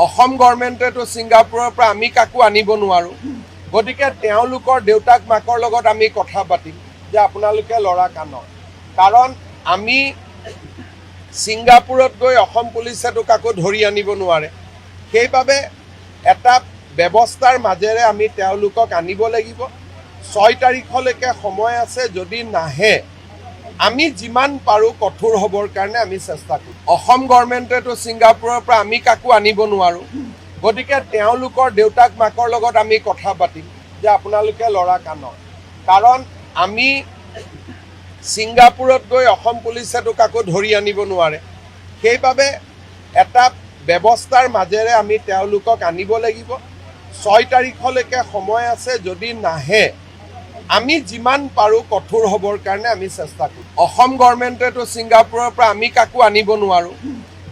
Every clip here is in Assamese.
অসম গভৰ্ণমেণ্টেতো ছিংগাপুৰৰ পৰা আমি কাকো আনিব নোৱাৰোঁ। গতিকে তেওঁলোকৰ দেউতাক মাকৰ লগত আমি কথা পাতিম যে আপোনালোকে ল'ৰা কানক, কাৰণ আমি ছিংগাপুৰত গৈ অসম পুলিচেতো কাকো ধৰি আনিব নোৱাৰে। সেইবাবে এটা ব্যৱস্থাৰ মাজেৰে আমি তেওঁলোকক আনিব লাগিব। 6 তাৰিখলৈকে সময় আছে, যদি নাহে আমি যিমান পাৰোঁ কঠোৰ হ'বৰ কাৰণে আমি চেষ্টা কৰিম। অসম গভৰ্ণমেণ্টেতো ছিংগাপুৰৰ পৰা আমি কাকো আনিব নোৱাৰোঁ। গতিকে তেওঁলোকৰ দেউতাক মাকৰ লগত আমি কথা পাতিম যে আপোনালোকে ল'ৰা কানক, কাৰণ আমি ছিংগাপুৰত গৈ অসম পুলিচেতো কাকো ধৰি আনিব নোৱাৰে। সেইবাবে এটা ব্যৱস্থাৰ মাজেৰে আমি তেওঁলোকক আনিব লাগিব। 6 তাৰিখলৈকে সময় আছে, যদি নাহে আমি যিমান পাৰোঁ কঠোৰ হ'বৰ কাৰণে আমি চেষ্টা কৰিম। অসম গভৰ্ণমেণ্টেতো ছিংগাপুৰৰ পৰা আমি কাকো আনিব নোৱাৰোঁ।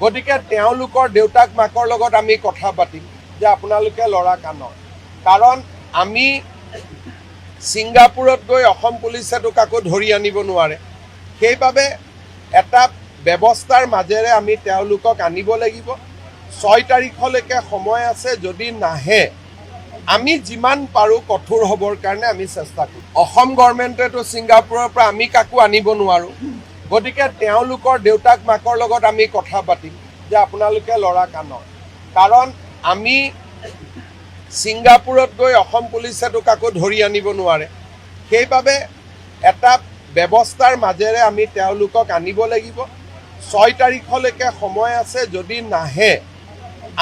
গতিকে তেওঁলোকৰ দেউতাক মাকৰ লগত আমি কথা পাতিম যে আপোনালোকে ল'ৰা কানক, কাৰণ আমি ছিংগাপুৰত গৈ অসম পুলিচেতো কাকো ধৰি আনিব নোৱাৰে। সেইবাবে এটা ব্যৱস্থাৰ মাজেৰে আমি তেওঁলোকক আনিব লাগিব। 6 তাৰিখলৈকে সময় আছে, যদি নাহে আমি যিমান পাৰোঁ কঠোৰ হ'বৰ কাৰণে আমি চেষ্টা কৰিম। অসম গভৰ্ণমেণ্টেতো ছিংগাপুৰৰ পৰা আমি কাকো আনিব নোৱাৰোঁ। গতিকে তেওঁলোকৰ দেউতাক মাকৰ লগত আমি কথা পাতিম যে আপোনালোকে ল'ৰা কানক, কাৰণ আমি ছিংগাপুৰত গৈ অসম পুলিচেতো কাকো ধৰি আনিব নোৱাৰে। সেইবাবে এটা ব্যৱস্থাৰ মাজেৰে আমি তেওঁলোকক আনিব লাগিব। 6 তাৰিখলৈকে সময় আছে, যদি নাহে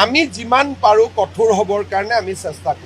আমি যিমান পাৰোঁ কঠোৰ হ'বৰ কাৰণে আমি চেষ্টা কৰিম।